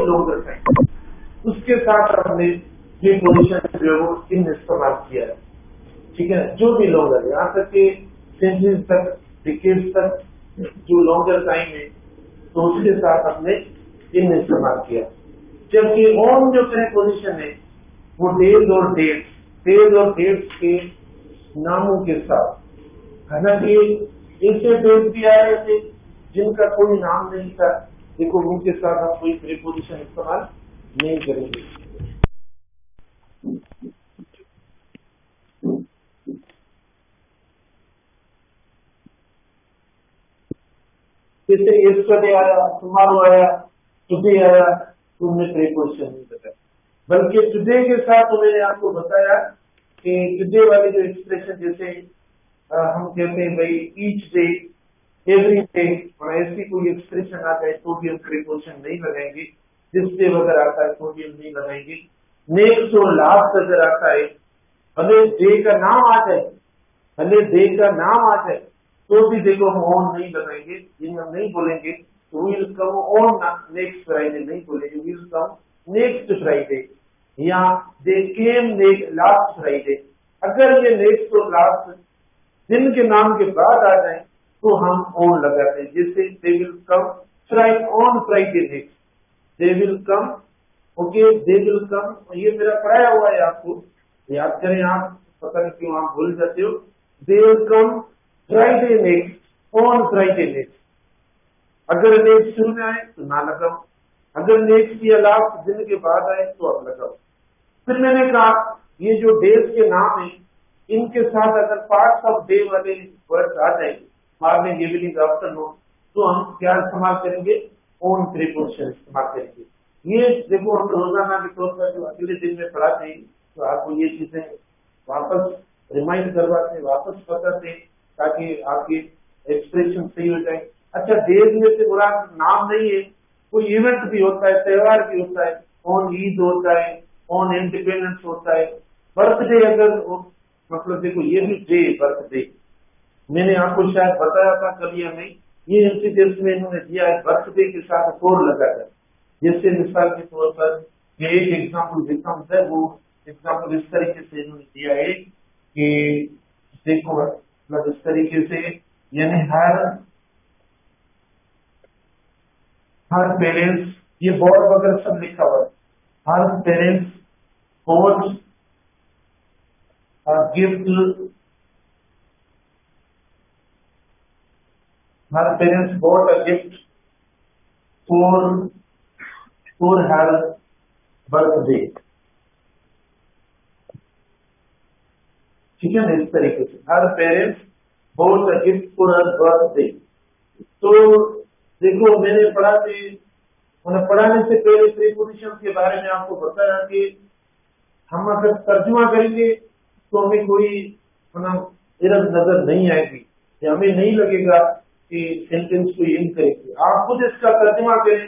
Longer time, उसके साथ हमने प्रीपोजिशन जो है वो इन इस्तेमाल किया है। ठीक है, जो भी लॉन्गर, यहाँ तक कि सेंचुरीज तक, डिकेड्स तक जो लॉन्गर टाइम है तो उसके साथ हमने इन इस्तेमाल किया। जबकि ऑन जो प्रीपोजिशन है वो डेज और डेट्स के नामों के साथ, हालांकि ऐसे डेज भी आए थे जिनका कोई नाम नहीं था, देखो उनके साथ हम कोई प्रीपोजिशन इस्तेमाल नहीं करेंगे। जैसे यस्टरडे आया, टुमारो आया, टुडे आया, तो उनमें प्रीपोजिशन नहीं बताया, बल्कि टुडे के साथ तो मैंने आपको बताया कि टुडे वाली जो एक्सप्रेशन, जैसे हम कहते हैं भाई ईच डे, एवरी डे, और ऐसी कोई एक्सप्रेशन आ जाए तो भी हम प्रीपोजिशन नहीं लगाएंगे। जिस डे वगैरह आता है तो भी हम नहीं लगाएंगे। नेक्स्ट और लास्ट अगर आता है, भले डे का नाम आ जाए, तो भी देखो हम ऑन नहीं लगाएंगे, जिन हम नहीं बोलेंगे तो will come on next Friday नहीं बोलेंगे, विल कम नेक्स्ट फ्राइडे, या दे केम लास्ट फ्राइडे। अगर ये नेक्स्ट और लास्ट दिन के नाम के बाद आ जाए तो हम ऑन लगाते हैं। जैसे they will come on Friday next, they will come, okay, they will come, ये मेरा पढ़ाया हुआ है, आपको याद करें, आप पता नहीं क्यों आप भूल जाते हो। They will come Friday next, on Friday next. अगर नेक्स्ट शुरू में आए तो ना लगाओ, अगर नेक्स्ट या लास्ट दिन के बाद आए तो आप लगाओ। फिर मैंने कहा ये जो डेज के नाम है इनके साथ अगर पार्ट्स ऑफ डे वाले वर्ड्स आ जाए, मॉर्निंग, इवनिंग, आफ्टरनून, तो हम क्या इस्तेमाल करेंगे, ऑन प्रीपोजिशन इस्तेमाल करेंगे। ये देखो हम रोजाना के तौर पर जो अगले दिन में पढ़ाते हैं तो आपको ये चीजें वापस रिमाइंड करवाते, वापस बताते, ताकि आपकी एक्सप्रेशन सही हो जाए। अच्छा, डेज में से बुरा नाम नहीं है, कोई इवेंट भी होता है, त्योहार भी होता है, ऑन ईद होता है, ऑन इंडिपेंडेंस होता है, बर्थडे अगर मतलब देखो ये भी डे, बर्थडे मैंने आपको शायद बताया था कल या नहीं, ये इंसिडेंस में इन्होंने दिया है बर्थडे के साथ फोर लगाकर। जैसे मिसाल के तौर पर ये एक एग्जाम्पल देता हूँ सर, वो एग्जाम्पल इस तरीके से इन्होंने दिया है कि देखो मतलब इस तरीके से, यानी हर पेरेंट्स, ये बोर्ड वगैरह सब लिखा हुआ है, हर parents bought a gift, her parents bought a gift for her birthday। ठीक है ना, इस तरीके से हर parents bought a gift for her birthday। तो देखो मैंने पढ़ाने से पहले प्रीपोजिशन के बारे में आपको बताया कि हम अगर तर्जुमा करेंगे तो हमें कोई एरर नजर नहीं आएगी, या हमें नहीं लगेगा कि सेंटेंस को इन करेंगे। आप खुद इसका तर्जुमा करें,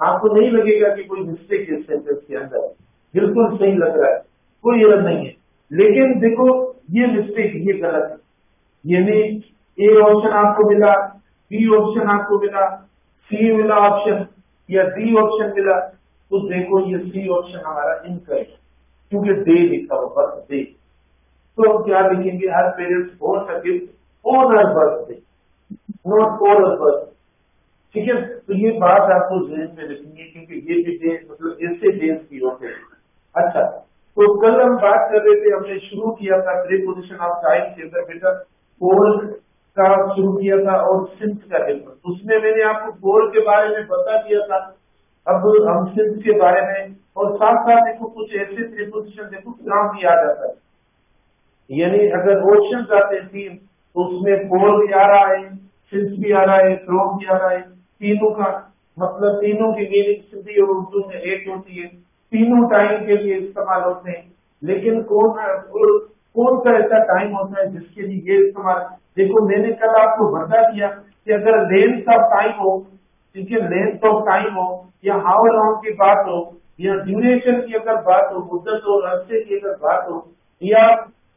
आपको नहीं लगेगा कि कोई मिस्टेक है सेंटेंस के अंदर, बिल्कुल सही लग रहा है, कोई एरर नहीं है। लेकिन देखो ये मिस्टेक, ये गलत है, यानी ए ऑप्शन आपको मिला, बी ऑप्शन आपको मिला, सी मिला ऑप्शन, या डी ऑप्शन मिला, तो देखो ये सी ऑप्शन हमारा इनकरेक्ट, क्योंकि डे लिखा हो, बर्थडे। तो हम क्या लिखेंगे, her parents bought a gift on her birthday, not for her birthday. ठीक है, तो ये बात आपको ज़हन में रखनी है, क्योंकि ये भी डे मतलब ऐसे डेज की होते हैं। अच्छा, तो कल हम बात कर रहे थे, हमने शुरू किया था प्रीपोजिशन ऑफ टाइम के अंदर बेटा फॉर का शुरू किया था और सिंस का डिफरेंस, उसमें मैंने आपको फॉर के बारे में बता दिया था। अब हम सिंस के बारे में, और साथ साथ देखो कुछ ऐसे प्रीपोजिशन देखो काम भी आ जाता है, यानी अगर ऑप्शन आते हैं तीन, तो उसमें फॉर भी आ रहा है, सिंस भी आ रहा है, फ्रॉम भी आ रहा है, तीनों का मतलब तीनों की मीनिंग सिंधी और उर्दू में एक होती है, तीनों टाइम के लिए इस्तेमाल होते हैं। लेकिन कौन सा ऐसा टाइम होता है जिसके लिए ये इस्तेमाल, देखो मैंने कल आपको बता दिया कि अगर लेंथ ऑफ टाइम हो, ठीक है, लेंथ ऑफ टाइम हो, या हाउ लॉन्ग की बात हो, या ड्यूरेशन की अगर बात हो, मुद्दत और अरसे की अगर बात हो, या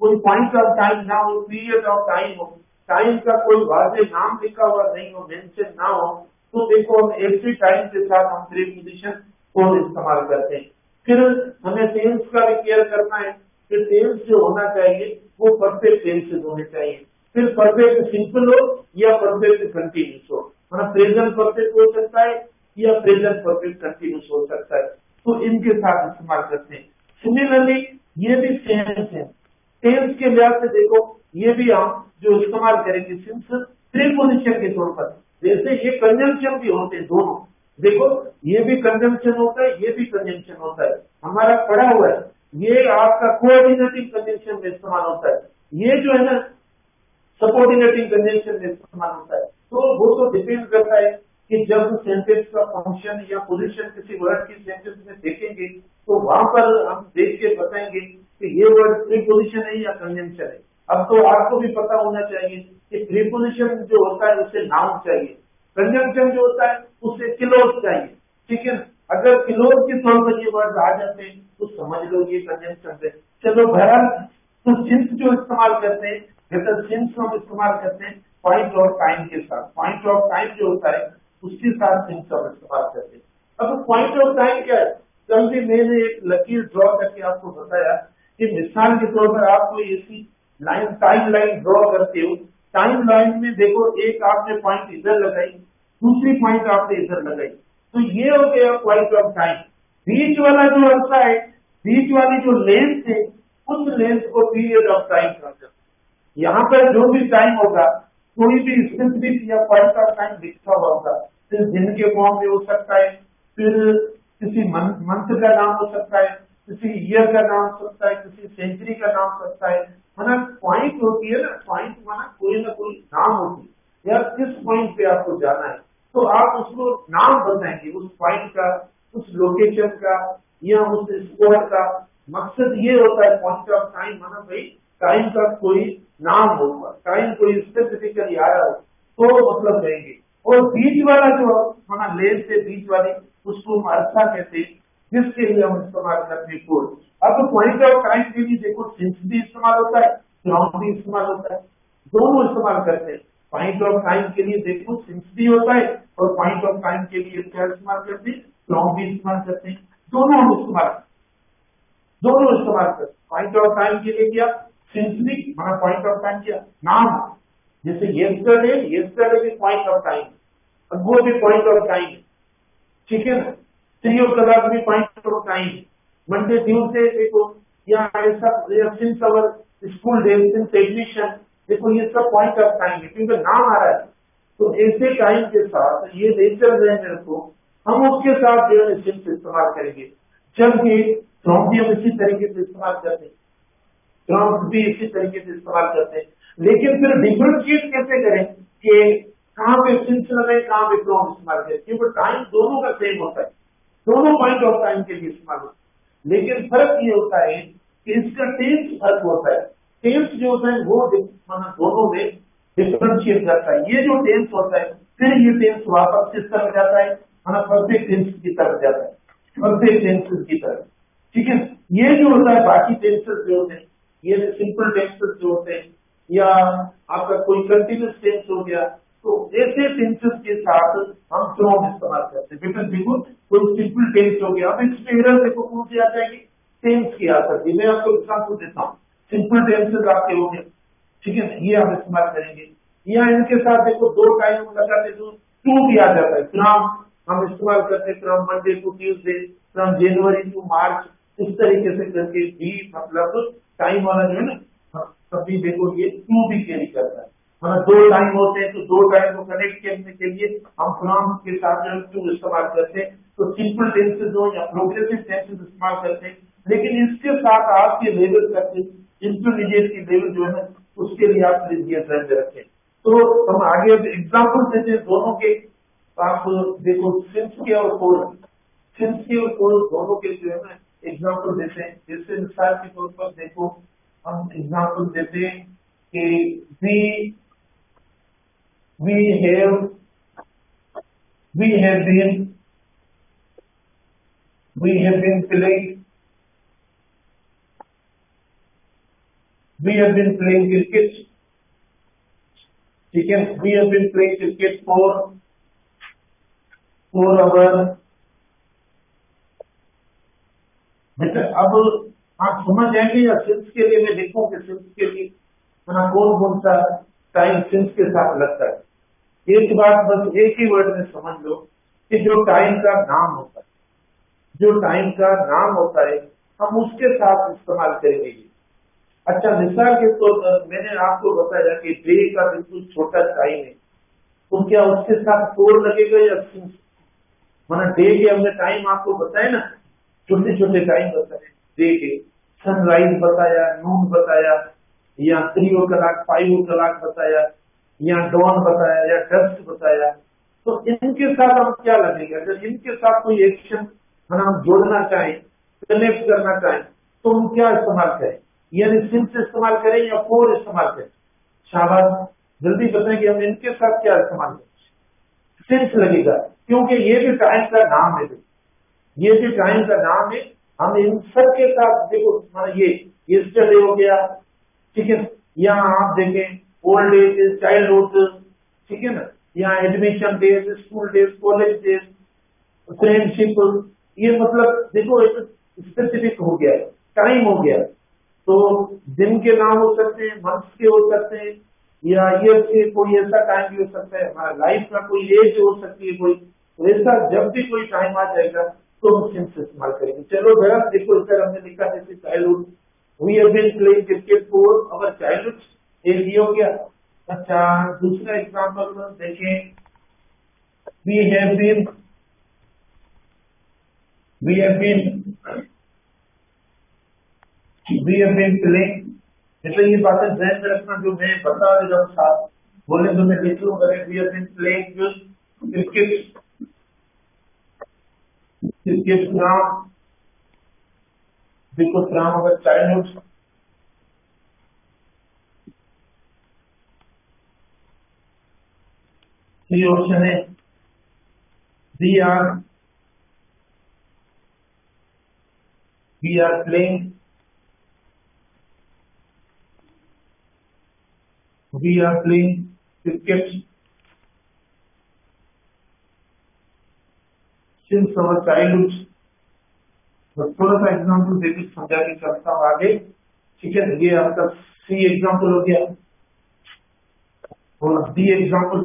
कोई पॉइंट ऑफ टाइम ना हो, पीरियड ऑफ टाइम हो, टाइम का कोई वाजे नाम लिखा हुआ नहीं हो, मेंशन ना हो, तो देखो हम ऐसे टाइम के साथ हम प्रीपोजिशन कोड इस्तेमाल करते हैं। फिर हमें टेंस का भी केयर करना है कि टेंस जो होना चाहिए वो परफेक्ट टेंसेस होने चाहिए। फिर परफेक्ट सिंपल हो या परफेक्ट कंटिन्यूस हो, मतलब प्रेजेंट परफेक्ट हो सकता है या प्रेजेंट परफेक्ट कंटिन्यूस हो सकता है, तो इनके साथ इस्तेमाल करते हैं। सिमिलरली ये भी सेम है, टेंस के लिहाज से देखो ये भी हम जो इस्तेमाल करेंगे सिंस प्रीपोजिशन के तौर पर, जैसे ये कंजंक्शन भी होते हैं दोनों, देखो ये भी कंजंक्शन होता है ये भी कंजंक्शन होता है, हमारा पढ़ा हुआ है ये आपका कोऑर्डिनेटिंग कंजंक्शन में इस्तेमाल होता है, ये जो है ना सबऑर्डिनेटिंग कंजंक्शन में इस्तेमाल होता है। तो वो तो डिपेंड करता है कि जब सेंटेंस का फंक्शन या पोजीशन किसी वर्ड की सेंटेंस में देखेंगे तो वहां पर हम देख के बताएंगे कि ये वर्ड प्रीपोजिशन है या कंजंक्शन है। अब तो आपको भी पता होना चाहिए कि प्रीपोजिशन जो होता है उससे नाउन चाहिए, कंजंक्शन जो होता है उससे क्लोज चाहिए, ठीक है ना। अगर क्लोज के तौर पर ये वर्ड आ जाते हैं तो समझ लो ये कंजंक्शन है। चलो बहरहाल तो सिंस जो इस्तेमाल करते हैं, जैसे सिंस हम इस्तेमाल करते हैं पॉइंट ऑफ टाइम के साथ, पॉइंट ऑफ टाइम जो होता है उसके साथ सिंस हम इस्तेमाल करते हैं। अब पॉइंट ऑफ टाइम क्या है, कल भी मैंने एक लकीर ड्रॉ करके आपको बताया कि मिसाल के तौर पर आप कोई ऐसी लाइन टाइम लाइन ड्रॉ करते हो, टाइम लाइन में देखो एक आपने पॉइंट इधर लगाई दूसरी पॉइंट आपने इधर लगाई, तो ये हो गया पॉइंट ऑफ टाइम। बीच वाला जो अरसा है, बीच वाली जो लेंथ है उस लेंथ को पीरियड ऑफ टाइम कहते हैं। यहाँ पर जो भी टाइम होगा कोई भी स्पेसिफिक या पॉइंट ऑफ टाइम लिखा हुआ होगा, फिर दिन के फॉर्म में हो सकता है, फिर किसी मंथ का नाम हो सकता है, किसी ईयर का नाम हो सकता है, किसी सेंचुरी का नाम हो सकता है, मतलब पॉइंट होती है ना, पॉइंट माना कोई ना कोई नाम होती है या किस पॉइंट पे आपको जाना है तो आप उसको नाम बताएंगे उस पॉइंट का, उस लोकेशन का या उस स्क्वायर का। मकसद ये होता है पॉइंट ऑफ टाइम माना भाई टाइम का कोई नाम होगा, टाइम कोई स्पेसिफिकली आया हो तो मतलब देंगे। और बीच वाला जो माना लेन से बीच वाली उसको हम अरसा कहते हैं, जिसके लिए हम इस्तेमाल करते हैं कोड। अब पॉइंट ऑफ टाइम के लिए देखो सिंस भी इस्तेमाल होता है, फ्रॉम भी इस्तेमाल होता है, दोनों इस्तेमाल करते हैं। पॉइंट ऑफ टाइम के लिए देखो सिंस भी होता है और पॉइंट ऑफ टाइम के लिए क्या इस्तेमाल करते हैं, फ्रॉम भी इस्तेमाल करते हैं, दोनों हम इस्तेमाल करते हैं। पॉइंट ऑफ टाइम के लिए क्या सिंस भी हमारा पॉइंट ऑफ टाइम क्या नाम, जैसे यस्टरडे, यस्टरडे भी पॉइंट ऑफ टाइम, अब वो भी पॉइंट ऑफ टाइम, ठीक है ना। थ्री ओ क्लॉक भी point of time, Monday Tuesday देखो या ऐसा सिंस अवर स्कूल डे, सिंस एडमिशन, देखो ये सब पॉइंट ऑफ टाइम है क्योंकि नाम आ रहा है। तो ऐसे टाइम के साथ ये नेचर जो है मेरे को हम उसके साथ जो है सिंस इस्तेमाल करेंगे, जबकि फ्रॉम भी हम इसी तरीके से इस्तेमाल करते हैं, फ्रॉम भी इसी तरीके से इस्तेमाल करते हैं। लेकिन फिर डिफरेंशिएट कैसे करें कि कहाँ पे सिंस लगाए कहाँ पे फ्रॉम इस्तेमाल करें, क्योंकि टाइम दोनों का सेम होता है, दोनों पॉइंट ऑफ टाइम के लिए इस्तेमाल होता है। लेकिन फर्क ये होता है कि इसका टेंस फर्क होता है, टेंस जो होता है वो दोनों में डिफरेंशिएट करता है। ये जो टेंस होता है फिर ये टेंस वापस किस तरफ जाता है, परफेक्ट टेंस की तरफ जाता है, परफेक्ट टेंसेस की तरफ, ठीक है। ये जो होता है बाकी टेंसेस जो होते हैं, ये सिंपल टेंसेस जो होते हैं या आपका कोई कंटिन्यूस टेंस हो गया, तो ऐसे टेंसेस के साथ हम फ्रॉम इस्तेमाल करते हैं। बेटा देखो कोई सिंपल टेंस हो गया, अब इसमें एरर देखो कौन सी आ जाएगी, टेंस की आ सकती है। मैं आपको एग्जाम्पल देता हूँ, सिंपल टेंसेस आपके हो गए, ठीक है, ये हम इस्तेमाल करेंगे। या इनके साथ देखो दो टाइम लगाते तो टू भी आ जाता है, फ्रॉम हम इस्तेमाल करते हैं, from Monday to Tuesday, from January to March, इस तरीके से करके भी मतलब टाइम वाला जो है ना, तभी देखो ये टू भी कैरी करता है, मतलब दो टाइम होते हैं तो दो टाइम को कनेक्ट करने के लिए हम फ्रॉम के साथ जो टू इस्तेमाल करते हैं। तो सिंपल टेंसेस हो या प्रोग्रेसिव टेंसेस इस्तेमाल करते हैं, लेकिन इसके साथ आपके लेवल करके इंटरमीडिएट की लेवल जो है ना उसके लिए आप ये ध्यान में रखें। तो हम आगे एग्जाम्पल देते हैं दोनों के, आप देखो सिंस के और कोर, सिंस के और कोर दोनों के जो है ना एग्जाम्पल देते हैं। जैसे मिसाल के तौर पर देखो हम एग्जाम्पल देते हैं कि we have been playing cricket, ठीक है, we have been playing cricket for our बेटा अब आप समझ जाएंगे, या सिंस के लिए मैं लिखूं कि सिंस के लिए कौन कौन सा टाइम सिंस के साथ लगता है। एक बात बस एक ही वर्ड में समझ लो कि जो टाइम का नाम होता है, जो टाइम का नाम होता है हम उसके साथ इस्तेमाल करेंगे। अच्छा, मिसाल के तौर पर मैंने आपको बताया कि डे का बिल्कुल छोटा टाइम है, तो क्या उसके साथ फोर लगेगा या सिंस? माना डे के हमने टाइम आपको बताया ना, छोटे छोटे टाइम बताए डे के, सनराइज बताया, नून बताया, या 3 o'clock 5 o'clock बताया, या डॉन बताया, या डस्ट बताया। तो इनके साथ हम क्या लगेगा? अगर इनके साथ कोई एक्शन हम जोड़ना चाहें, कनेक्ट करना चाहें, तो हम क्या इस्तेमाल करें? यानी सिंस इस्तेमाल करें या फोर इस्तेमाल करें? शाबाश, जल्दी बताएं कि हम इनके साथ क्या इस्तेमाल करें। सिंस लगेगा, क्योंकि ये भी टाइम का नाम है, ये भी टाइम का नाम है। हम इन सब के साथ देखो, ये यस्टरडे हो गया, ठीक है, यहाँ आप देखें ओल्ड एज, चाइल्डहुड, ठीक है ना, यहाँ admission days, school days, college days, friendship, ये मतलब देखो एक स्पेसिफिक हो गया, टाइम हो गया। तो दिन के नाम हो सकते हैं, मंथ्स के हो सकते हैं, या ईयर के कोई ऐसा टाइम भी हो सकता है, हमारा लाइफ का कोई एज हो सकती है कोई, तो ऐसा जब भी कोई टाइम आ जाएगा तो हम सिंस इस्तेमाल करेंगे। चलो जरा देखो, इधर हमने लिखा जैसे childhood, we have been playing cricket for our childhood, एक ये हो गया। अच्छा, दूसरा एग्जांपल देखें, वी हैव बीन प्लेइंग, मतलब ये बातें ध्यान में रखना जो मैं बता रहा हूँ, साथ बोले तो मैं लिख लूंगा, we have been playing cricket, cricket from, because from our childhood. ये ऑप्शन है, we are playing, we are playing cricket since our childhood। बस थोड़ा सा एग्जाम्पल देकर समझा के चलता हूँ आगे, ठीक है। ये आपका सी एग्जाम्पल हो गया, और the example,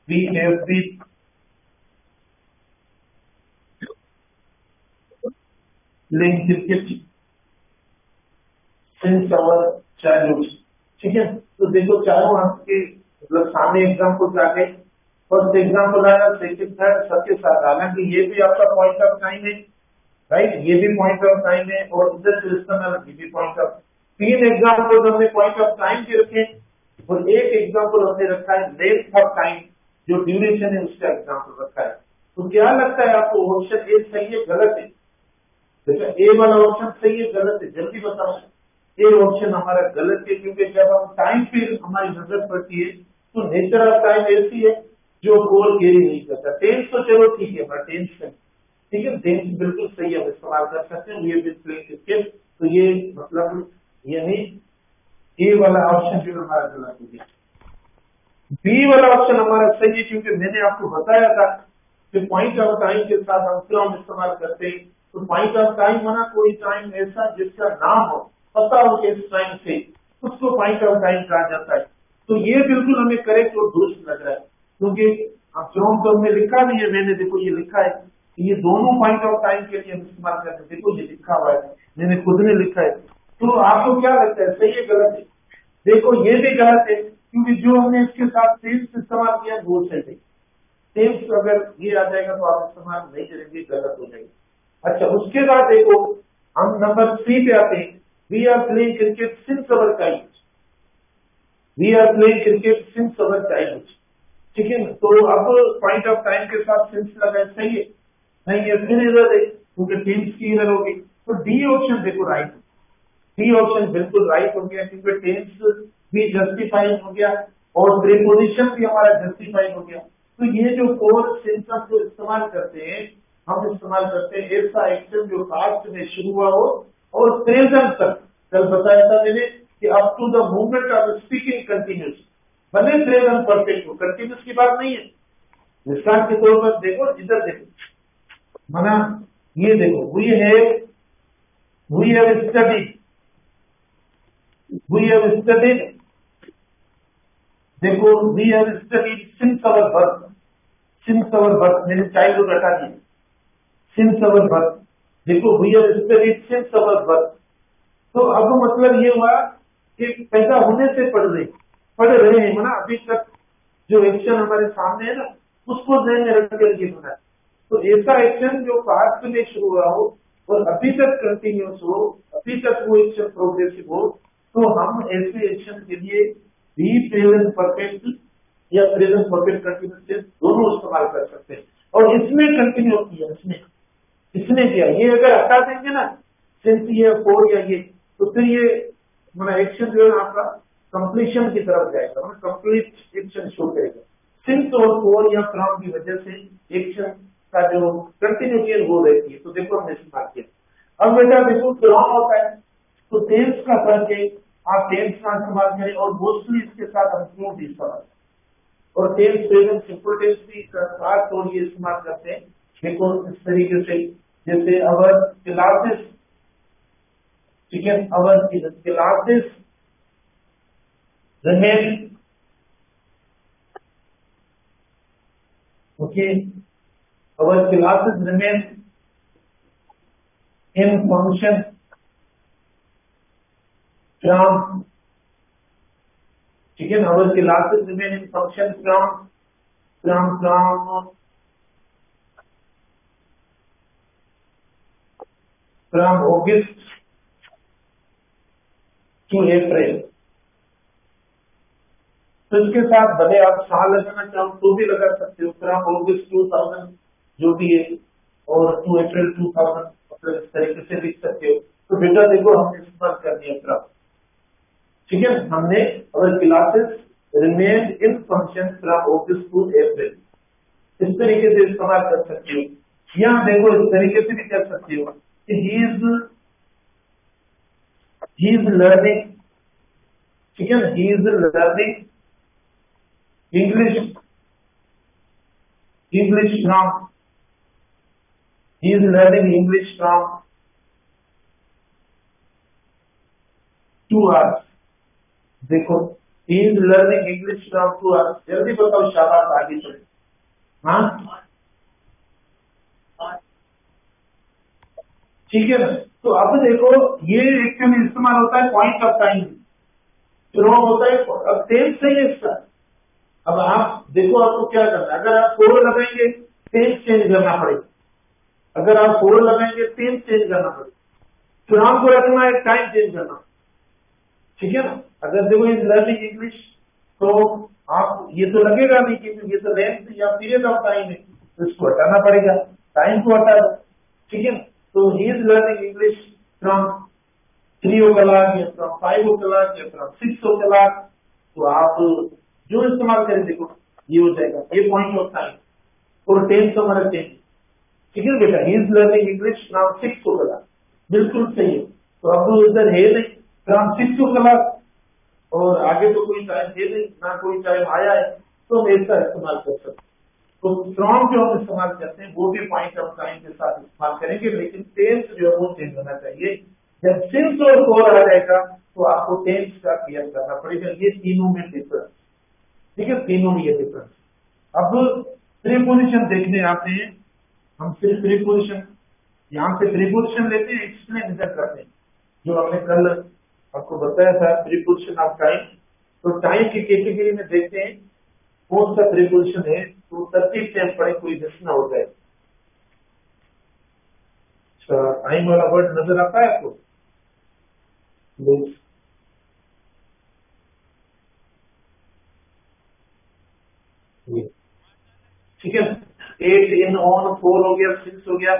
we have been playing cricket since our childhood, ठीक है। तो देखो चारों आपके मतलब सामने एग्जाम्पल आ गए, फर्स्ट एग्जाम्पल आया, सेकंड थर्ड सबके साथ, हालांकि ये भी आपका पॉइंट ऑफ टाइम है, राइट, ये भी पॉइंट ऑफ टाइम है, और इधर ये भी पॉइंट ऑफ, 3 एग्जाम्पल हमने पॉइंट ऑफ टाइम के रखे, और एक एग्जाम्पल हमने रखा है लेंथ ऑफ टाइम, जो ड्यूरेशन है उसका एग्जाम्पल रखा है। तो क्या लगता है आपको, ऑप्शन ए सही है गलत है? देखा, ए वाला ऑप्शन सही है गलत है, जल्दी बताओ। ये ऑप्शन हमारा गलत है, क्योंकि जब हम टाइम पे हमारी नजर पड़ती है तो नेचर ऑफ टाइम ऐसी है जो गोल कैरी नहीं करता। टेंस तो चलो ठीक है, बट टेंस में ठीक है, टेंस बिल्कुल सही है, हम इस्तेमाल कर सकते हैं, ये क्रिकेट, तो ये मतलब यानी ए वाला ऑप्शन जो हमारा गलत हो गया। बी वाला ऑप्शन हमारा सही है, क्योंकि मैंने आपको बताया था कि पॉइंट ऑफ टाइम के साथ हम क्यों इस्तेमाल करते हैं। तो पॉइंट ऑफ टाइम माना कोई टाइम ऐसा जिसका नाम हो, पता हो कि इस टाइम से, उसको पॉइंट ऑफ टाइम कहा जाता है। तो ये बिल्कुल हमें करेक्ट और दुरुस्त लग रहा है, क्योंकि फ्रॉम तो हमने लिखा भी है, मैंने देखो ये लिखा है, ये दोनों पॉइंट ऑफ टाइम के लिए हम इस्तेमाल करते हैं, देखो ये लिखा हुआ है, मैंने खुद ने लिखा है। तो आपको क्या लगता है, सही है गलत है? देखो ये भी गलत है, क्योंकि जो हमने इसके साथ टेंस इस्तेमाल किया वो सही है। टेंस अगर ये आ जाएगा तो आप इस्तेमाल नहीं करेंगे, गलत हो जाएगा। अच्छा, उसके बाद देखो हम नंबर 3 पे आते हैं, we are playing cricket since our childhood, we are playing cricket since our childhood, ठीक है। तो अब पॉइंट ऑफ टाइम के साथ सिंस लगा, सही है? नहीं है, फिर इधर है, क्योंकि टेंस की इधर होगी। तो डी ऑप्शन देखो राइट, डी ऑप्शन बिल्कुल राइट हो गया, क्योंकि टेंस भी जस्टिफाइड हो गया और प्रीपोजिशन भी हमारा जस्टिफाइड हो गया। तो ये जो 4 सेंटेंस जो इस्तेमाल करते हैं, हम इस्तेमाल करते हैं ऐसा एक्शन जो पास्ट में शुरू हुआ हो और प्रेजेंट तक, कल बताया था मैंने कि up to the moment of speaking continuous, भले प्रेजेंट परफेक्ट हो, कंटिन्यूस की बात नहीं है, दृष्टांत के तौर पर देखो, इधर देखो, माना ये देखो, वी हैव स्टडीड, देखो we have studied since our birth, मेरे चाइल्डहुड हटा दिए, सिंस अवर बर्थ, देखो we have studied since our birth. तो अब मतलब ये हुआ कि पैदा होने से पढ़ रहे हैं, माना अभी तक जो एक्शन हमारे सामने है ना, उसको ध्यान में रख कर ये बना। तो ऐसा एक्शन जो पास्ट में शुरू हुआ हो और अभी तक कंटिन्यूस हो, अभी तक वो एक्शन प्रोग्रेसिव हो, तो हम ऐसे एक्शन के लिए भी प्रेजेंट परफेक्ट या प्रेजेंट परफेक्ट कंटिन्यूस टेंस दोनों इस्तेमाल कर सकते हैं। और इसमें कंटिन्यू किया, इसने किया, ये अगर हटा देंगे ना सिंस ये फोर या ये, तो फिर ये मतलब एक्शन जो है आपका कंप्लीशन की तरफ जाएगा, मतलब कंप्लीट एक्शन शो करेगा। सिंस और फोर या फ्रॉम की वजह से एक्शन का जो कंटिन्यूटी वो रहती है। तो देखो हमने इस्तेमाल किया। अब बेटा देखो फ्रॉम होता है, तो टेंस का फर्क है, आप टेंस का इस्तेमाल करें और मोस्टली इसके साथ हम क्यों भी इस्तेमाल, और टेंस प्रेजेंट सिंपल टेंस भी खास तौर ये इस्तेमाल करते हैं। देखो इस तरीके से, जैसे अवर क्लासेस, ठीक है, अवर classes remain, okay, our classes remain in function from, ठीक है, our classes remain in function from August to April। तो इसके साथ भले आप साल लगाना चाहो तो भी लगा सकते हो, फ्रॉम अगस्त 2000 जो भी है, और टू अप्रैल 2000, मतलब इस तरीके से लिख सकते हो। तो बेटा देखो हमने इस्तेमाल कर दिया फ्रॉम, ठीक है, हमने our classes remain in function from August to April, इस तरीके से इस्तेमाल कर सकते हो। यहाँ देखो इस तरीके से भी कर सकते हो कि ही इज लर्निंग, ठीक है, he is learning English from, he is learning English from 2 hours। देखो he is learning English from 2 hours, जल्दी बताओ, शाबाश, आगे चले। हाँ ठीक है ना। तो अब देखो ये एक्चुअली इस्तेमाल होता है पॉइंट ऑफ टाइम, फ्रॉम होता है, अब टेंस सही है इसका। अब आप देखो आपको क्या करना है, अगर आप फोर लगाएंगे टेंस चेंज करना पड़ेगा, अगर आप फोर लगाएंगे टेंस चेंज करना पड़ेगा, फ्रॉम को रखना है, टाइम चेंज करना, ठीक है ना। अगर देखो इज लर्निंग इंग्लिश, तो आप ये तो लगेगा नहीं कि ये तो लेंथ या पीरियड ऑफ टाइम है, तो इसको हटाना पड़ेगा, टाइम को हटा दो, ठीक है। तो he is learning English from 3 o'clock या फ्रॉम 5 o'clock या फ्रॉम 6 o'clock, तो आप जो इस्तेमाल करें देखो ये हो जाएगा, ये पॉइंट ऑफ टाइम और टेंस हमारा चेंज, ठीक है बेटा। He is learning English from 6 o'clock, बिल्कुल सही है। तो अब इधर है नहीं फ्रॉम 6 o'clock, और आगे तो कोई टाइम है नहीं, ना कोई टाइम आया है, तो हम ऐसा इस्तेमाल कर सकते हैं। तो फ्रॉम जो हम इस्तेमाल करते हैं वो भी पॉइंट ऑफ टाइम के साथ इस्तेमाल करेंगे, लेकिन टेंस जो है वो चेंज होना चाहिए। जब सिंस और फोर आ जाएगा तो आपको टेंस का क्लियर करना पड़ेगा। ये तीनों में डिफरेंस, ठीक है, तीनों में ये डिफरेंस। अब प्रीपोजिशन देखने आते हैं, हम सिर्फ प्रीपोजिशन, यहाँ से प्रीपोजिशन लेते हैं, एक्सप्लेन इधर करते हैं, जो हमने कल आपको बताया था प्रीपोजिशन ऑफ टाइम। तो टाइम की कैटेगरी में देखते हैं कौन सा प्रीपोजिशन है, तो तरतीब से हम पढ़े, कोई मिस ना हो जाए। अच्छा, टाइम वाला वर्ड नजर आता है आपको? ठीक है, 8 इन ऑन 4 हो गया, 6 हो गया।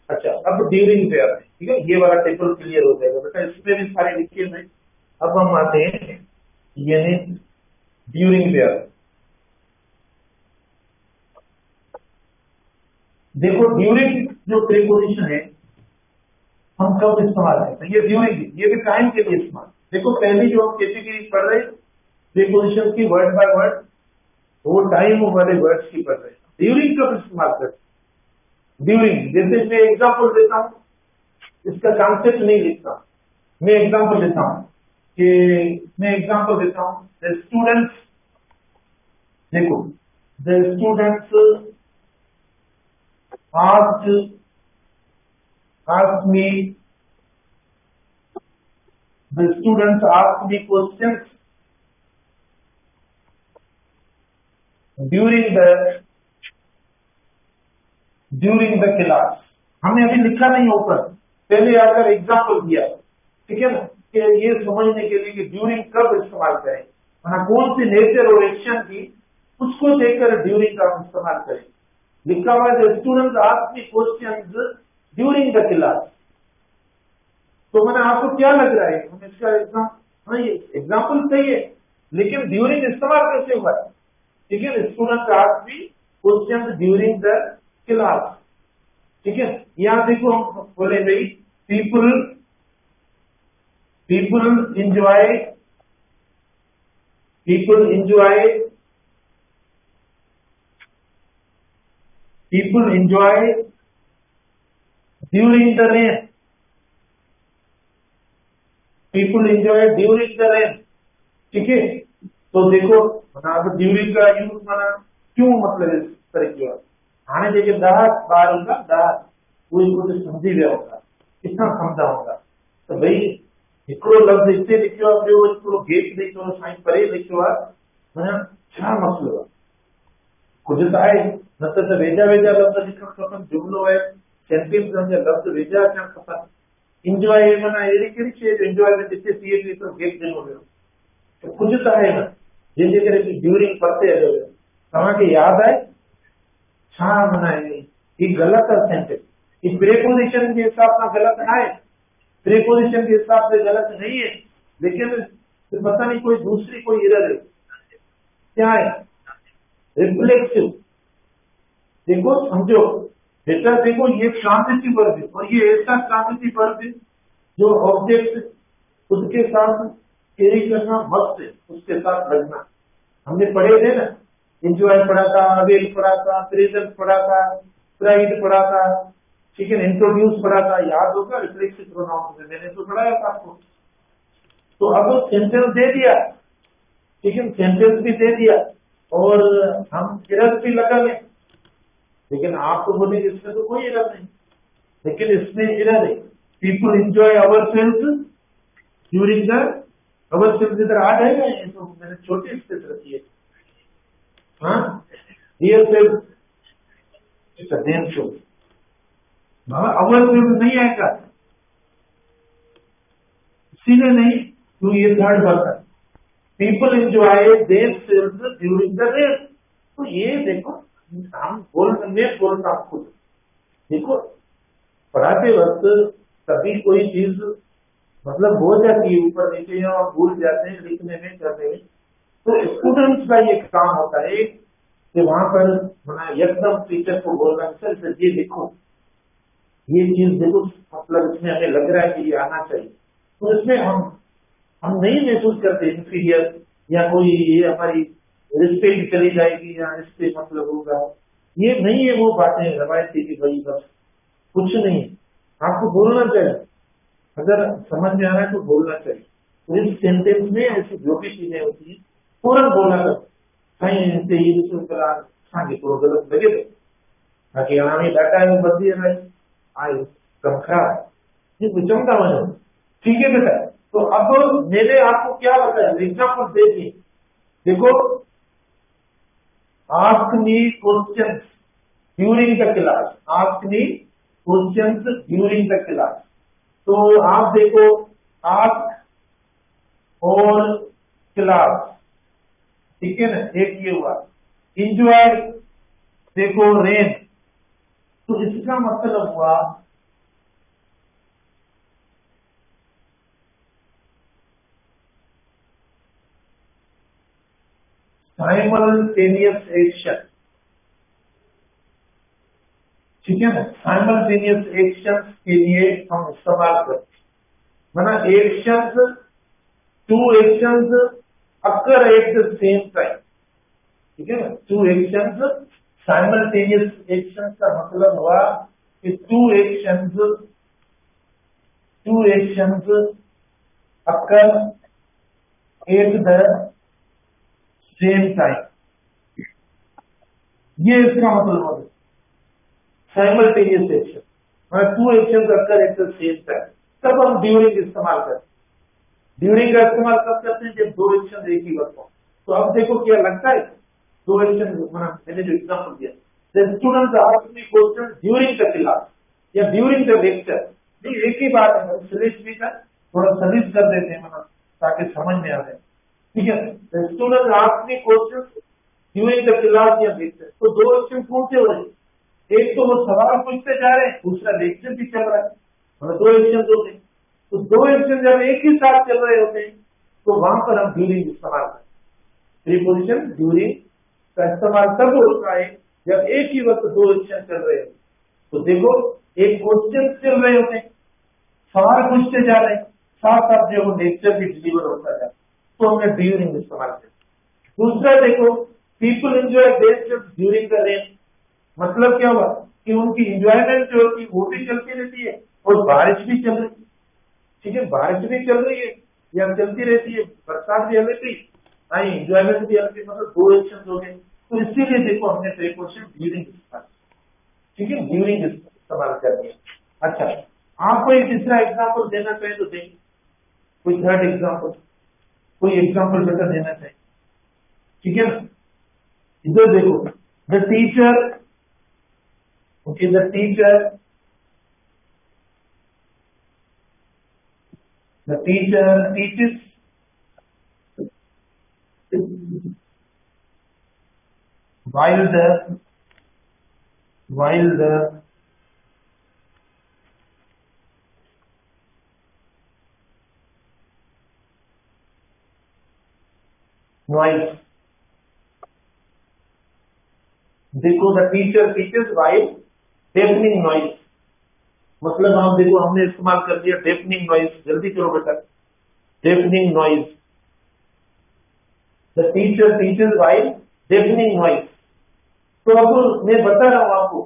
अच्छा, अब ड्यूरिंग पे आते हैं, ठीक है, ये वाला टेबल क्लियर हो जाएगा बेटा, इसमें भी सारे लिखे हुए। अब हम आते हैं यानी ड्यूरिंग पे आते हैं। देखो ड्यूरिंग जो प्रीपोजिशन है हम कब इस्तेमाल करते हैं, ये ड्यूरिंग, ये भी टाइम के लिए इस्तेमाल। देखो पहली जो हम कैटेगरी पढ़ रहे प्रीपोजिशन की वर्ड बाय वर्ड, वो टाइम वाले वर्ड्स की पढ़ रहे हैं। ड्यूरिंग कब इस्तेमाल करते? ड्यूरिंग। जैसे मैं एग्जाम्पल देता हूँ, इसका कॉन्सेप्ट नहीं लिखता, मैं एग्जाम्पल देता हूँ कि मैं एग्जाम्पल देता हूँ, द स्टूडेंट्स, देखो, the students asked me, the students asked me questions during the class। हमने अभी लिखा नहीं ऊपर, पहले आकर एग्जाम्पल दिया, ठीक है ना, कि ये समझने के लिए कि ड्यूरिंग कब इस्तेमाल करें, वहां कौन सी नेचर और एक्शन की, उसको देखकर ड्यूरिंग का इस्तेमाल करें। लिखा हुआ है students asked me questions during the class. तो मैंने आपको क्या लग रहा है, हम इसका एग्जाम्पल सही है, लेकिन ड्यूरिंग इस्तेमाल कैसे हुआ है? ठीक है, students asked me questions during the class, ठीक है। यहाँ देखो हम बोले भाई people enjoy during the rain, people enjoy during the rain, ठीक है। तो देखो ड्यूरिंग का यूज माना क्यों, मतलब इस तरह की बात आने देखे दाहत बार उनका दाहत कोई कुछ समझी गया होगा, कितना समझा होगा। तो भाई हिकिड़ो लफ्ज़ हिते लिखियो आहे, ॿियो हिकिड़ो गेप लिखियो आहे, साईं परे लिखियो आहे, माना छा मसलो आहे? कुझु त आहे, न त वेझा वेझा लफ्ज़ लिखणु खपनि, जुमिलो आहे, सेंटेंस जा लफ्ज़ वेझा अचणु खपनि। इंजॉय माना अहिड़ी कहिड़ी शइ जो इंजॉयमेंट हिते थिए थी त गेप ॾिनो वियो, त कुझु त आहे न, जंहिंजे करे ड्यूरिंग परते हलियो वियो। तव्हांखे यादि आहे छा माना ही ग़लति आहे सेंटेंस, ही प्रीपोजिशन के हिसाब सां ग़लति आहे, प्रीपोजिशन के हिसाब से गलत नहीं है, लेकिन पता नहीं कोई दूसरी कोई एरर है, क्या है? रिफ्लेक्सिव। देखो समझो बेटा, देखो ये ट्रांजिटिव वर्ब है, और ये ऐसा ट्रांजिटिव वर्ब है जो ऑब्जेक्ट उसके साथ कैरी करना मस्त है, उसके साथ लगना। हमने पढ़े थे ना, एंजॉय पढ़ा था, अवेल पढ़ा था, प्रेजेंट पढ़ा था, प्राइड पढ़ा था, ठीक है, इंट्रोड्यूस पढ़ा था, याद होगा रिफ्लेक्सिव प्रोनाउन में, मैंने तो पढ़ाया था आपको। तो अब सेंटेंस दे दिया, ठीक है, सेंटेंस भी दे दिया और हम एरर भी लगा लें, लेकिन आप तो बोले इसमें तो कोई एरर नहीं, लेकिन इसमें एरर है। People enjoy ourselves during the, ourselves इधर आ जाएगा, ये तो मैंने छोटी स्पेस रखी है, हाँ, real self then show, ourselves नहीं आएगा, इसीलिए नहीं, तो ये थर्ड वर्ड है, people enjoy themselves during the rain. तो ये देखो हम मैं बोलता हूँ खुद, देखो पढ़ाते वक्त कभी कोई चीज मतलब हो जाती है ऊपर नीचे और भूल जाते हैं लिखने में करने में, तो स्टूडेंट्स का ये काम होता है कि वहां पर एकदम टीचर को बोलना, सर ये लिखो, ये चीज देखो, मतलब इसमें हमें लग रहा है कि ये आना चाहिए, तो इसमें हम नहीं महसूस करते इंफीरियर या कोई ये हमारी रिस्पेक्ट चली जाएगी या इससे मतलब होगा, ये नहीं है वो बातें रवायती की, भाई बस कुछ नहीं, आपको बोलना चाहिए, अगर समझ में आ रहा है तो बोलना चाहिए। तो इस सेंटेंस में ऐसी जो भी चीजें होती है फौरन बोलना कर, कहीं थोड़ा गलत लगे थे ताकि हमें डाटा है बदली है आई कम खराब ये विचमता वजह, ठीक है बेटा। तो अब मैंने आपको क्या बताया, एग्जाम्पल देखिए, देखो ask me questions during the class, ask me questions during the class, तो आप देखो आस्क और क्लास, ठीक है ना, एक ये हुआ। इंजॉय देखो रेन, तो इसका मतलब हुआ साइमल्टेनियस एक्शन, ठीक है ना, साइमल्टेनियस एक्शन के लिए हम इस्तेमाल करते, माना actions, two actions occur at the same time, ठीक है ना, टू एक्शंस साइमल्टेनियस एक्शन का मतलब हुआ कि two actions occur at the same time, ये इसका मतलब है साइमल्टेनियस एक्शन, मतलब two actions occur at the same time. तब हम ड्यूरिंग इस्तेमाल करते हैं। ड्यूरिंग का इस्तेमाल कब करते हैं? जब दो एक्शन एक ही वक्त हो। तो अब देखो क्या लगता है, दो एक्शन मैंने जो एग्जाम्पल दिया, student asked me question during the class या ड्यूरिंग द लेक्चर, नहीं एक ही बात है, सलिश भी कर थोड़ा सलिश कर देते हैं मतलब ताकि समझ में आ जाए, ठीक है। Student asked me question during the class या लेक्चर, तो दो एक्शन कौन से हो रहे हैं? एक तो वो सवाल पूछते जा रहे हैं, दूसरा लेक्चर भी चल रहा है, मतलब दो एक्शन होते हैं। तो दो एक्शन जब एक ही साथ चल रहे होते हैं तो वहां पर हम ड्यूरिंग इस्तेमाल करते हैं। प्रीपोजिशन ड्यूरिंग का इस्तेमाल तब होता है जब एक ही वक्त दो एक्शन चल रहे होते। तो देखो एक क्वेश्चन चल रहे होते हैं, सवाल पूछते जा रहे हैं, साथ साथ जो लेक्चर भी डिलीवर होता जाता है, तो हमने ड्यूरिंग इस्तेमाल किया। दूसरा देखो, people enjoy themselves during the rain, मतलब क्या हुआ कि उनकी इंजॉयमेंट जो होती है वो भी चलती रहती है और बारिश भी चल रही है, ठीक है, बारिश भी चल रही है या चलती रहती है, बरसात भी हल्की, इंजॉयमेंट भी हल्की, मतलब दो एक्शन हो गए। तो इसीलिए देखो हमने प्रीपोजिशन ड्यूरिंग इस्तेमाल, ठीक है, ड्यूरिंग इस्तेमाल कर दिया। अच्छा, आपको एक तीसरा एग्जाम्पल देना चाहे तो दें, कोई थर्ड एग्जाम्पल, कोई एग्जाम्पल बेटा देना चाहिए, ठीक है ना। इधर देखो, the teacher, okay, the teacher teaches while the noise, देखो the teacher teachers while deafening noise, मतलब आप देखो हमने इस्तेमाल कर दिया डेफनिंग नॉइज, जल्दी करो बेटा, deafening noise, the teacher teachers while deafening noise. तो अब मैं बता रहा हूं आपको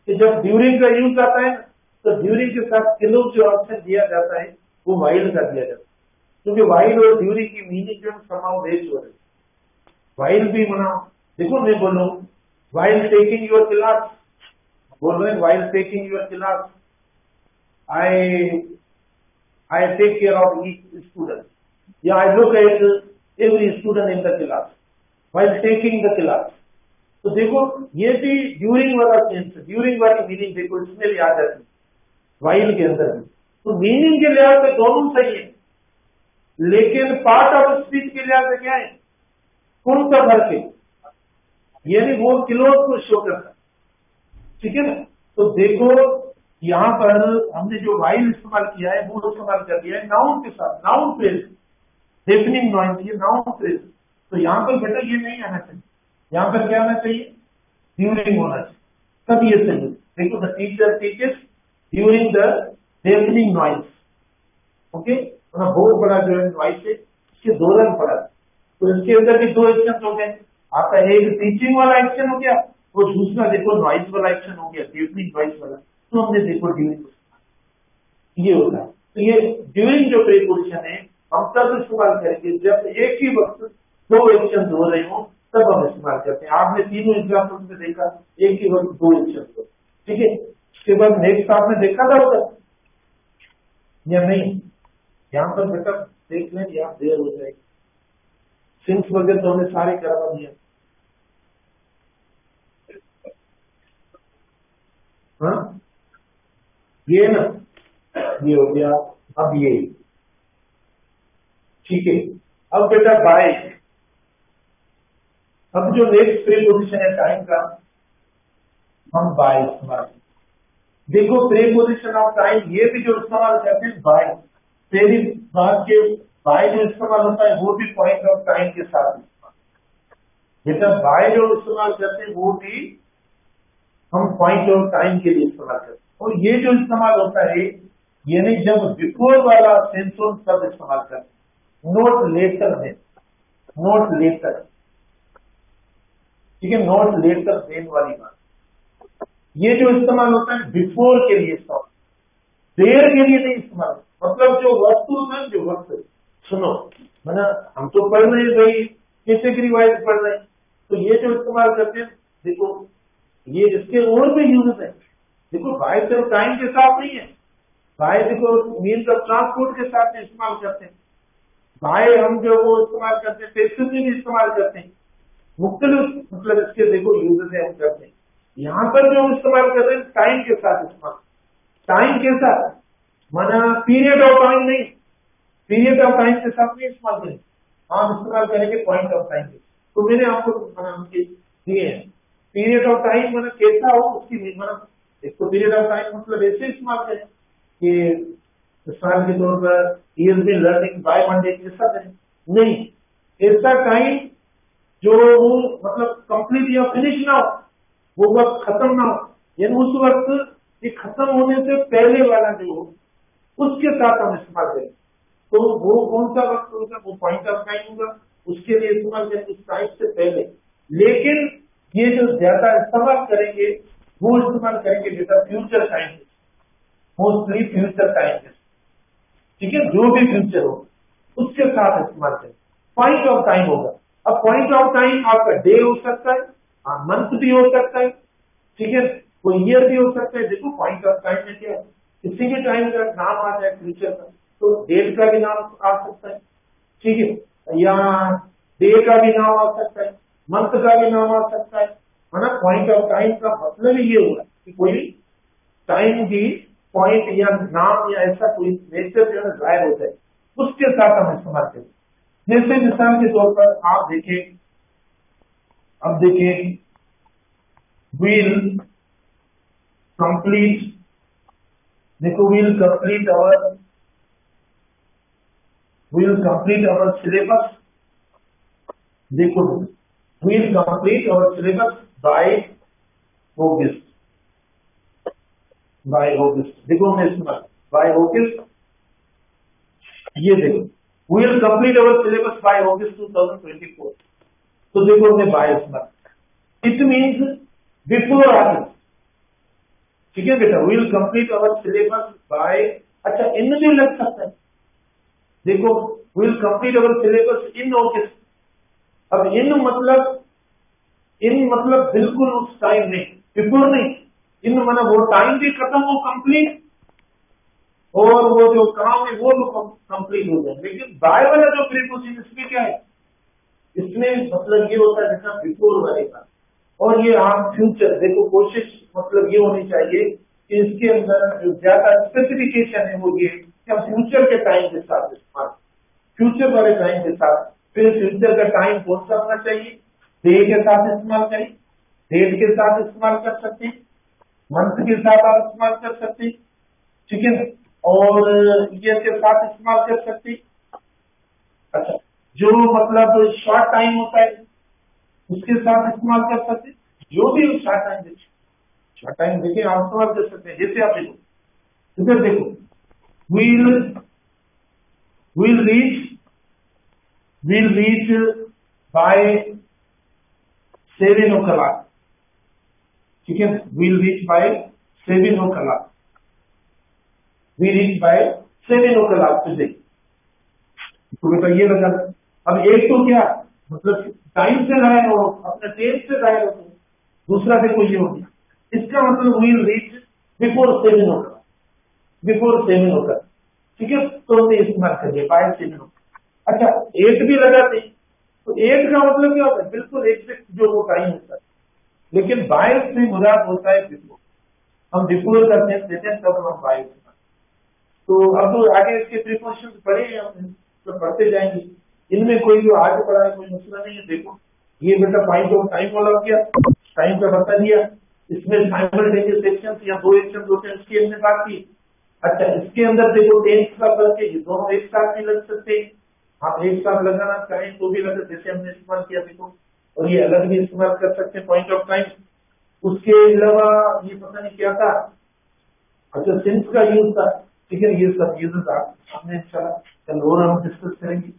कि जब ड्यूरिंग का यूज आता है तो ड्यूरिंग के साथ किलो जो ऑप्शन दिया जाता है वो व्हाइल का दिया जाता है, क्योंकि व्हाइल और ड्यूरिंग की मीनिंग जो समावेश हो रही है। व्हाइल भी मना, देखो मैं बोल रहा हूँ व्हाइल टेकिंग योर क्लास, बोल रहे हैं while taking your class, I take care of each student. Yeah, I look at every student in the class while taking the class. तो देखो ये भी ड्यूरिंग वाला सेंस, ड्यूरिंग वाली मीनिंग देखो इसमें भी आ जाती है व्हाइल के अंदर भी। तो मीनिंग के लिहाज से दोनों सही है, लेकिन पार्ट ऑफ स्पीच के लिहाज से क्या है, कौन सा फर्क है, यानी वो क्लोज को शो करता है, ठीक है ना। तो देखो यहाँ पर हमने जो व्हाइल इस्तेमाल किया है वो इस्तेमाल कर दिया है नाउन के साथ, नाउन फ्रेज, डेफनिंग नॉइज, ये नाउन फ्रेज। तो यहाँ पर बेटा ये नहीं आना चाहिए, यहाँ पर क्या आना चाहिए, ड्यूरिंग होना चाहिए, तब ये सही। देखो the teacher teachers during the deafening noise, okay, बहुत बड़ा जो है नॉइज है इसके दौरान पड़ा, तो इसके अंदर भी दो एक्शन हो गए, आपका एक टीचिंग वाला एक्शन हो गया और दूसरा देखो नॉइज वाला एक्शन हो गया, डेफनिंग नॉइज वाला। तो हमने देखो ड्यूरिंग ये होता है। तो ये ड्यूरिंग जो प्रीपोजिशन है हम तब इस्तेमाल करेंगे जब एक ही वक्त दो एक्शन हो रहे हो, तब हम इस्तेमाल करते हैं। आपने तीनों एग्जाम्पल में देखा एक ही वक्त दो एक्शन हो, ठीक है। उसके बाद नेक्स्ट आपने देखा था उधर या नहीं, यहाँ पर बेटा देख लें, यहाँ देर हो जाएगी, सिंस वगैरह तो हमने सारे करवा दिया, हाँ ये ना, ये हो गया, अब ये, ठीक है। अब बेटा बाय, अब जो नेक्स्ट प्रीपोजिशन है टाइम का, हम बाय इस्तेमाल, देखो प्रीपोजिशन ऑफ टाइम ये भी जो इस्तेमाल करते हैं बाय, पहली बात के बाय जो इस्तेमाल होता है वो भी पॉइंट ऑफ टाइम के साथ इस्तेमाल, बेटा बाय जो इस्तेमाल करते हैं वो भी हम पॉइंट ऑफ टाइम के लिए इस्तेमाल करते हैं। और ये जो इस्तेमाल होता है यानी जब बिफोर वाला सेंसोन शब्द इस्तेमाल करते हैं, नोट लेटर में, नोट लेटर, ठीक है, नॉट लेटर देन वाली बात, ये जो इस्तेमाल होता है बिफोर के लिए इस्तेमाल, देर के लिए नहीं इस्तेमाल। मतलब जो वस्तु है, जो वक्त, सुनो मैंने, हम तो पढ़ रहे हैं भाई, कैटेगरी वाइज पढ़ रहे हैं, तो ये जो इस्तेमाल करते हैं, देखो ये इसके और भी यूज है। देखो बाय सिर्फ टाइम के साथ नहीं है, बाय देखो मीन्स ऑफ ट्रांसपोर्ट के साथ इस्तेमाल करते हैं, बाय हम जो वो इस्तेमाल करते हैं, पैसे में भी इस्तेमाल करते हैं, मुख्तलिफ मतलब इसके देखो यूजेस है हम करते हैं। यहाँ पर जो हम इस्तेमाल कर रहे हैं टाइम के साथ इस्तेमाल, टाइम के साथ माना पीरियड ऑफ टाइम नहीं, पीरियड ऑफ टाइम के साथ नहीं इस्तेमाल करेंगे, हम इस्तेमाल करेंगे पॉइंट ऑफ टाइम के। तो मैंने आपको दिए हैं पीरियड ऑफ टाइम, मतलब कैसा हो उसकी, मतलब एक तो पीरियड ऑफ टाइम मतलब ऐसे इस्तेमाल करें कि मिसाल के तौर पर ही has been learning by Monday, ऐसा करें नहीं, ऐसा टाइम जो वो मतलब कंप्लीट या फिनिश ना हो, वो वक्त खत्म ना हो, यानी उस वक्त ये खत्म होने से पहले वाला जो हो उसके साथ हम इस्तेमाल करें। तो वो कौन सा वक्त होगा, वो पॉइंट ऑफ टाइम होगा, उसके लिए इस्तेमाल करेंगे उस टाइम से पहले। लेकिन ये जो ज्यादा इस्तेमाल करेंगे वो इस्तेमाल करेंगे बेटा future time, mostly future time, ठीक है, जो भी फ्यूचर हो उसके साथ इस्तेमाल करें। पॉइंट ऑफ टाइम होगा, अब पॉइंट ऑफ टाइम आपका डे हो सकता है, मंथ भी हो सकता है, ठीक है, कोई ईयर भी हो सकता है। देखो पॉइंट ऑफ टाइम में क्या है, किसी भी टाइम का नाम आ जाए फ्यूचर का, तो डेट का भी नाम आ सकता है, ठीक है, या डे का भी नाम आ सकता है, मंथ का भी नाम आ सकता है ना। पॉइंट ऑफ टाइम का मतलब ही ये हुआ कि कोई टाइम की पॉइंट या नाम या ऐसा कोई नेचर जो है जाहिर होता है, उसके साथ हम इस्तेमाल करें। जैसे मिसाल के तौर पर आप देखें, अब देखें विल कंप्लीट, देखो विल कंप्लीट अवर सिलेबस, देखो will complete our syllabus by August, by August, देखो मैं इस्तेमाल बाय ऑगस्ट, ये देखो will complete our syllabus by August 2024, तो देखो हमने बाय इस्तेमाल, इट मीन्स बिफोर ऑगस्ट, ठीक है बेटा, will complete our syllabus by, अच्छा इन भी लग सकता है, देखो will complete our syllabus in August, अब इन मतलब बिल्कुल उस टाइम नहीं, बिफोर नहीं, इन मतलब वो टाइम भी खत्म हो कंप्लीट, और वो जो काम है वो तो कंप्लीट हो जाए। लेकिन बाय वाला जो प्रीपोजिशन इसमें क्या है, इसमें मतलब ये होता है जैसा बिफोर वाले का, और ये आप फ्यूचर देखो, कोशिश मतलब ये होनी चाहिए कि इसके अंदर जो ज्यादा स्पेसिफिकेशन है वो ये कि हम फ्यूचर के टाइम के साथ इस्तेमाल, फ्यूचर वाले टाइम के साथ, फिर फ्यूचर का टाइम कौन सा होना चाहिए, डे के साथ इस्तेमाल करें, डेट के साथ इस्तेमाल कर सकते हैं, मंथ के साथ आप इस्तेमाल कर सकते हैं, ठीक है, और ईयर के साथ इस्तेमाल कर सकते हैं। अच्छा, जो मतलब शॉर्ट टाइम होता है उसके साथ इस्तेमाल कर सकते हैं, जो भी शॉर्ट टाइम देखिए, शॉर्ट टाइम देखिए आप इस्तेमाल कर सकते हैं। जैसे आप देखो, इधर देखो विल रीच बाय 7 o'clock, ठीक है, will reach by 7 o'clock, we reach by 7 o'clock today, तो बेटा ये लगा। अब एक तो क्या मतलब टाइम से जाहिर हो, अपने टेस्ट से जाहिर हो, दूसरा देखो ये हो गया, इसका मतलब will reach before 7 o'clock, before 7 o'clock, ठीक है, तो हमने इस्तेमाल कर लिया बाय 7 o'clock। अच्छा 8 भी लगाते, तो 8 का मतलब क्या होता है, बिल्कुल एग्जैक्ट जो वो टाइम होता है, लेकिन बाय से मुराद होता है बिफोर, हम बिफोर का सेंस देते हैं तब हम बाय। तो अब तो आगे इसके प्रीपोजिशन पढ़े हैं हमने, तो पढ़ते जाएंगे, इनमें कोई जो आगे पढ़ा है कोई मसला नहीं है। देखो ये बेटा पॉइंट ऑफ टाइम वाला हो गया, टाइम का बता दिया, इसमें साइमल्टेनियस एक्शन या दो एक्शन होते हैं उसकी हमने बात की। अच्छा इसके अंदर देखो टेंस का फर्क है, ये दोनों एक साथ भी लग सकते हैं, आप एक साथ लगाना चाहें तो भी लग सकते, जैसे हमने इस्तेमाल किया देखो, और ये अलग भी इस्तेमाल कर सकते हैं पॉइंट ऑफ टाइम। उसके अलावा ये पता नहीं क्या था, अच्छा सिंस का यूज था, ठीक है, ये सब यूज हमने कल और हम डिस्कस करेंगे।